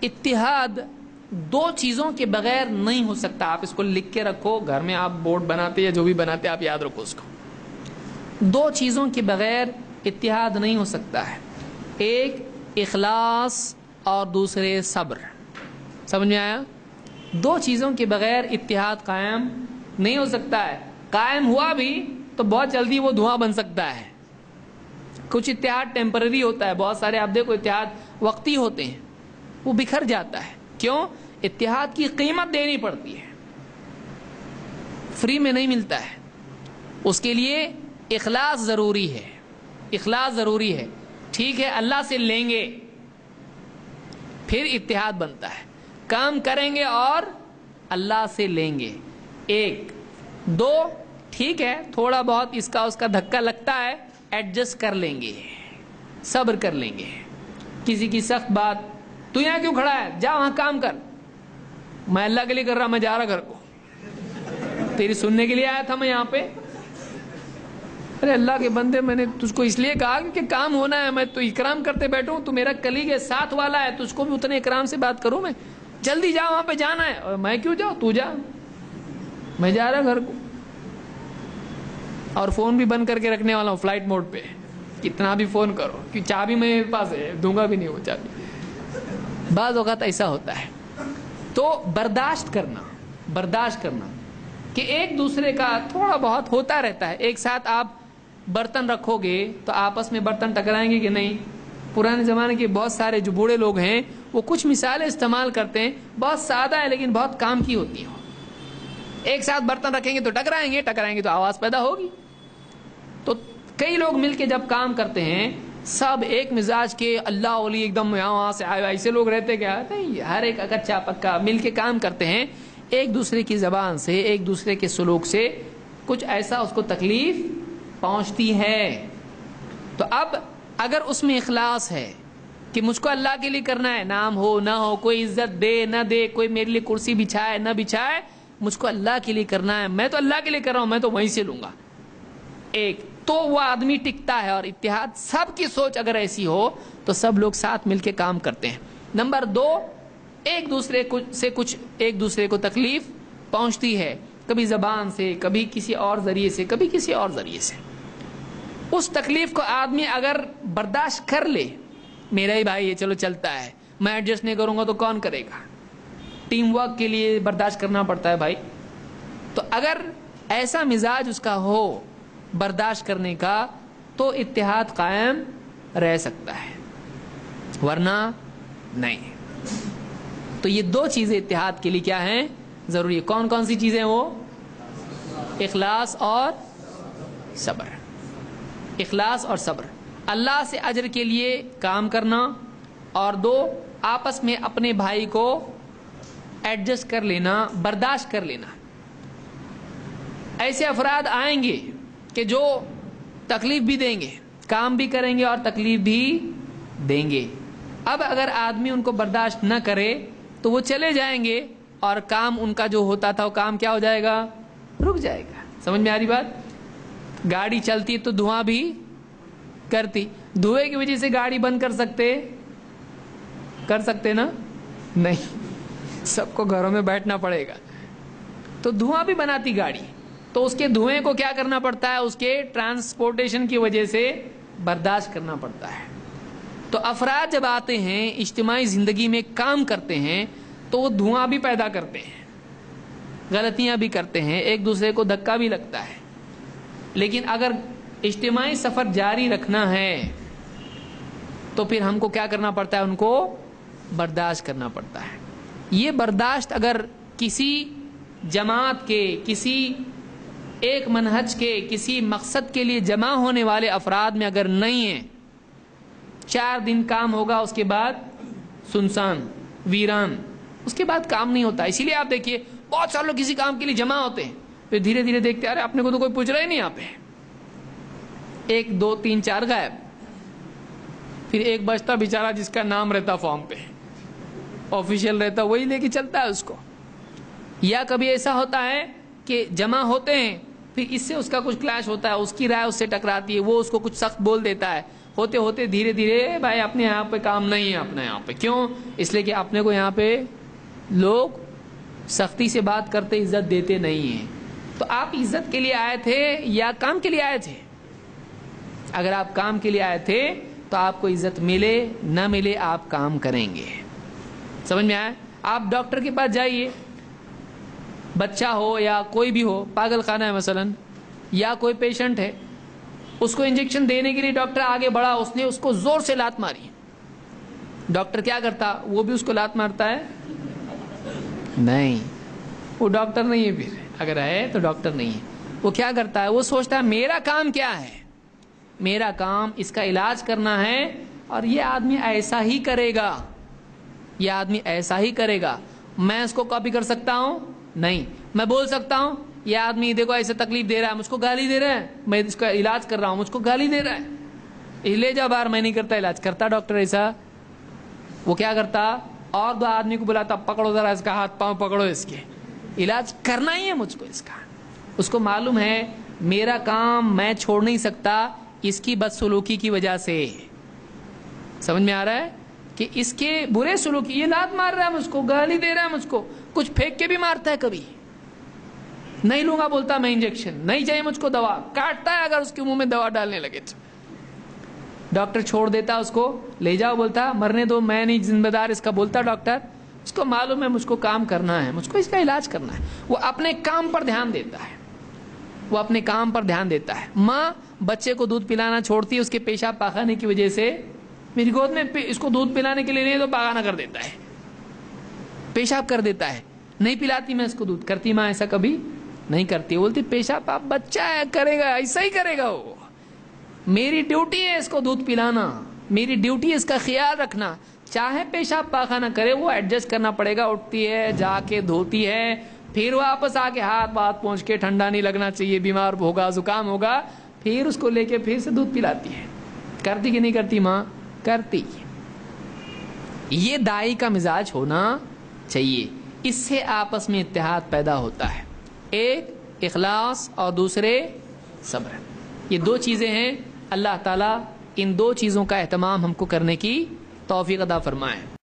اتحاد دو چیزوں کے بغیر نہیں ہو سکتا. آپ اس کو لکھ کے رکھو, گھر میں آپ بورڈ بناتے یا جو بھی بناتے آپ یاد رکھو اس کو. دو چیزوں کے بغیر اتحاد نہیں ہو سکتا ہے, ایک اخلاص اور دوسرے صبر. سمجھ میں آیا؟ دو چیزوں کے بغیر اتحاد قائم نہیں ہو سکتا ہے. قائم ہوا بھی تو بہت جلدی وہ دھواں بن سکتا ہے. کچھ اتحاد ٹیمپرری ہوتا ہے, بہت سارے آپ دیکھو اتحاد وقتی ہوتے ہیں, وہ بکھر جاتا ہے. کیوں؟ اتحاد کی قیمت دینی پڑتی ہے, فری میں نہیں ملتا ہے. اس کے لیے اخلاص ضروری ہے, اخلاص ضروری ہے. ٹھیک ہے, اللہ سے لیں گے پھر اتحاد بنتا ہے. کام کریں گے اور اللہ سے لیں گے. ایک دو, ٹھیک ہے تھوڑا بہت اس کا اس کا دھکا لگتا ہے, ایڈجسٹ کر لیں گے, صبر کر لیں گے. کسی کی سخت بات, تو یہاں کیوں کھڑا ہے, جا وہاں کام کر. میں اللہ کے لیے کر رہا, میں جا رہا گھر کو, تیری سننے کے لیے آیا تھا میں یہاں پہ. ارے اللہ کے بندے, میں نے تجھ کو اس لیے کہا کہ کام ہونا ہے, میں تو اکرام کرتے بیٹھوں, تو میرا کلیگ ہے, ساتھ والا ہے, تجھ کو بھی اتنے اکرام سے بات کروں میں. جلدی جا, وہاں پہ جانا ہے. اور میں کیوں جاؤں, تو جا, میں جا رہا گھر کو. اور فون بھی بند کر کے رکھنے والا ہوں فلائٹ موڈ پہ, کتنا بھی فون کرو, کہ چابی میرے پاس ہے, دوں گا بھی نہیں وہ چابی. بعض اوقات ایسا ہوتا ہے. تو برداشت کرنا, برداشت کرنا کہ ایک دوسرے کا تھوڑا بہت ہوتا رہتا ہے. ایک ساتھ آپ برتن رکھو گے تو آپس میں برتن ٹکرائیں گے کہ نہیں. پرانے زمانے کے بہت سارے جو بوڑھے لوگ ہیں وہ کچھ مثالیں استعمال کرتے ہیں, بہت سادہ ہے لیکن بہت کام کی ہوتی ہیں. ایک ساتھ برتن رکھیں گے تو ٹکرائیں گے تو آواز پیدا ہوگی. تو کئی لوگ مل کے جب کام کرتے ہیں, سب ایک مزاج کے, اللہ ولی ایک دم یہاں سے آئے, ایسے لوگ رہتے کیا نہیں, ہر ایک کچا پکا مل کے کام کرتے ہیں. ایک دوسرے کی زبان سے, ایک دوسرے کے سلوک سے کچھ ایسا اس کو تکلیف پہنچتی ہے. تو اب اگر اس میں اخلاص ہے کہ مجھ کو اللہ کے لیے کرنا ہے, نام ہو نہ ہو, کوئی عزت دے نہ دے, کوئی میرے لیے کرسی بچھائے نہ بچھائے, مجھ کو اللہ کے لیے کرنا ہے, میں تو اللہ کے لیے کر رہا ہوں, میں تو وہیں سے لوں گا. ایک تو وہ آدمی ٹکتا ہے. اور اتحاد, سب کی سوچ اگر ایسی ہو تو سب لوگ ساتھ مل کے کام کرتے ہیں. نمبر دو, ایک دوسرے سے کچھ ایک دوسرے کو تکلیف پہنچتی ہے, کبھی زبان سے, کبھی کسی اور ذریعے سے, کبھی کسی اور ذریعے سے. اس تکلیف کو آدمی اگر برداشت کر لے, میرا ہی بھائی ہے چلو چلتا ہے, میں ایڈجسٹ نہیں کروں گا تو کون کرے گا. ٹیم ورک کے لیے برداشت کرنا پڑتا ہے بھائی. تو اگر ایسا مزاج اس کا ہو برداشت کرنے کا تو اتحاد قائم رہ سکتا ہے, ورنہ نہیں. تو یہ دو چیزیں اتحاد کے لیے کیا ہیں, ضروری ہے. کون کون سی چیزیں وہ؟ اخلاص اور صبر. اخلاص اور صبر, اللہ سے اجر کے لیے کام کرنا, اور دو آپس میں اپنے بھائی کو ایڈجسٹ کر لینا, برداشت کر لینا. ایسے افراد آئیں گے کہ جو تکلیف بھی دیں گے, کام بھی کریں گے اور تکلیف بھی دیں گے. اب اگر آدمی ان کو برداشت نہ کرے تو وہ چلے جائیں گے, اور کام ان کا جو ہوتا تھا وہ کام کیا ہو جائے گا, رک جائے گا. سمجھ میں آ رہی بات؟ گاڑی چلتی تو دھواں بھی کرتی, دھوئے کی وجہ سے گاڑی بند کر سکتے نا, نہیں, سب کو گھروں میں بیٹھنا پڑے گا. تو دھواں بھی بناتی گاڑی, تو اس کے دھوئیں کو کیا کرنا پڑتا ہے, اس کے ٹرانسپورٹیشن کی وجہ سے برداشت کرنا پڑتا ہے. تو افراد جب آتے ہیں اجتماعی زندگی میں کام کرتے ہیں تو وہ دھواں بھی پیدا کرتے ہیں, غلطیاں بھی کرتے ہیں, ایک دوسرے کو دھکا بھی لگتا ہے. لیکن اگر اجتماعی سفر جاری رکھنا ہے تو پھر ہم کو کیا کرنا پڑتا ہے, ان کو برداشت کرنا پڑتا ہے. یہ برداشت اگر کسی جماعت کے, کسی ایک منہج کے, کسی مقصد کے لیے جمع ہونے والے افراد میں اگر نہیں ہے, 4 دن کام ہوگا, اس کے بعد سنسان ویران, اس کے بعد کام نہیں ہوتا. اسی لیے آپ دیکھیے بہت سارے لوگ کسی کام کے لیے جمع ہوتے ہیں, پھر دھیرے دھیرے دیکھتے ہیں ارے اپنے کو تو کوئی پوچھ رہا ہی نہیں, یہاں پہ 1 2 3 4 غائب. پھر ایک بچتا بیچارہ جس کا نام رہتا فارم پہ, آفیشیل رہتا, وہی لے کے چلتا ہے اس کو. یا کبھی ایسا ہوتا ہے کہ جمع ہوتے ہیں, پھر اس سے اس کا کچھ کلیش ہوتا ہے, اس کی رائے اس سے ٹکراتی ہے, وہ اس کو کچھ سخت بول دیتا ہے, ہوتے ہوتے دھیرے دھیرے بھائی اپنے یہاں پہ کام نہیں ہے اپنے یہاں پہ. کیوں؟ اس لیے کہ اپنے کو یہاں پہ لوگ سختی سے بات کرتے عزت دیتے نہیں ہیں. تو آپ عزت کے لیے آئے تھے یا کام کے لیے آئے تھے؟ اگر آپ کام کے لیے آئے تھے تو آپ کو عزت ملے نہ ملے آپ کام کریں گے. سمجھ میں آیا؟ آپ ڈاکٹر کے پاس جائیے، بچہ ہو یا کوئی بھی ہو، پاگل خانہ ہے مثلا، یا کوئی پیشنٹ ہے، اس کو انجیکشن دینے کے لیے ڈاکٹر آگے بڑھا، اس نے اس کو زور سے لات ماری. ڈاکٹر کیا کرتا؟ وہ بھی اس کو لات مارتا ہے؟ نہیں، وہ ڈاکٹر نہیں ہے. پھر اگر ہے تو ڈاکٹر نہیں ہے. وہ کیا کرتا ہے؟ وہ سوچتا ہے میرا کام کیا ہے، میرا کام اس کا علاج کرنا ہے، اور یہ آدمی ایسا ہی کرے گا، یہ آدمی ایسا ہی کرے گا. میں اس کو کاپی کر سکتا ہوں؟ نہیں. میں بول سکتا ہوں یہ آدمی دیکھو ایسے تکلیف دے رہا ہے، مجھ کو گالی دے رہا ہے، میں اس کا علاج کر رہا ہوں، مجھ کو گالی دے رہا ہے، لے جا باہر. میں نہیں کرتا علاج. کرتا ڈاکٹر ایسا؟ وہ کیا کرتا؟ اور دو آدمی کو بلاتا، پکڑو ذرا اس کا ہاتھ پاؤں پکڑو، اس کے علاج کرنا ہی ہے مجھ کو اس کا. اس کو معلوم ہے میرا کام میں چھوڑ نہیں سکتا اس کی بدسلوکی کی وجہ سے. سمجھ میں آ رہا ہے کہ اس کے برے سلوکی، یہ لات مار رہا ہے مجھ کو، گالی دے رہا ہے مجھ کو، کچھ پھینک کے بھی مارتا ہے. کبھی نہیں لوں گا بولتا میں انجیکشن، نہیں چاہیے مجھ کو دوا، کاٹتا ہے اگر اس کے منہ میں دوا ڈالنے لگے تو. ڈاکٹر چھوڑ دیتا اس کو، لے جاؤ بولتا، مرنے دو میں نہیں ذمہ دار اس کا. بولتا ڈاکٹر، اس کو معلوم ہے مجھ کو کام کرنا ہے، مجھ کو اس کا علاج کرنا ہے. وہ اپنے کام پر دھیان دیتا ہے، وہ اپنے کام پر دھیان دیتا ہے. ماں بچے کو دودھ پلانا چھوڑتی ہے اس کے پیشاب پاخانے کی وجہ سے. میری گود میں اس کو دودھ پلانے کے لیے نہیں تو پاخانہ کر دیتا ہے، پیشاب کر دیتا ہے. نہیں پلاتی میں اس کو دودھ. کرتی ماں ایسا؟ کبھی نہیں کرتی. بولتی پیشاب آپ بچہ ہے کرے گا، ایسا ہی کرے گا. وہ میری ڈیوٹی ہے اس کو دودھ پلانا، میری ڈیوٹی ہے اس کا خیال رکھنا. چاہے پیشاب پاخانہ کرے، وہ ایڈجسٹ کرنا پڑے گا. اٹھتی ہے، جا کے دھوتی ہے، پھر واپس آ کے ہاتھ بات پہنچ کے، ٹھنڈا نہیں لگنا چاہیے، بیمار ہوگا، زکام ہوگا، پھر اس کو لے کے پھر سے دودھ پلاتی ہے. کرتی کہ نہیں کرتی ماں؟ کرتی. یہ دائی کا مزاج ہونا چاہیے. اس سے آپس میں اتحاد پیدا ہوتا ہے. ایک اخلاص اور دوسرے صبر. یہ دو چیزیں ہیں. اللہ تعالیٰ ان دو چیزوں کا اہتمام ہم کو کرنے کی توفیق عطا فرمائے.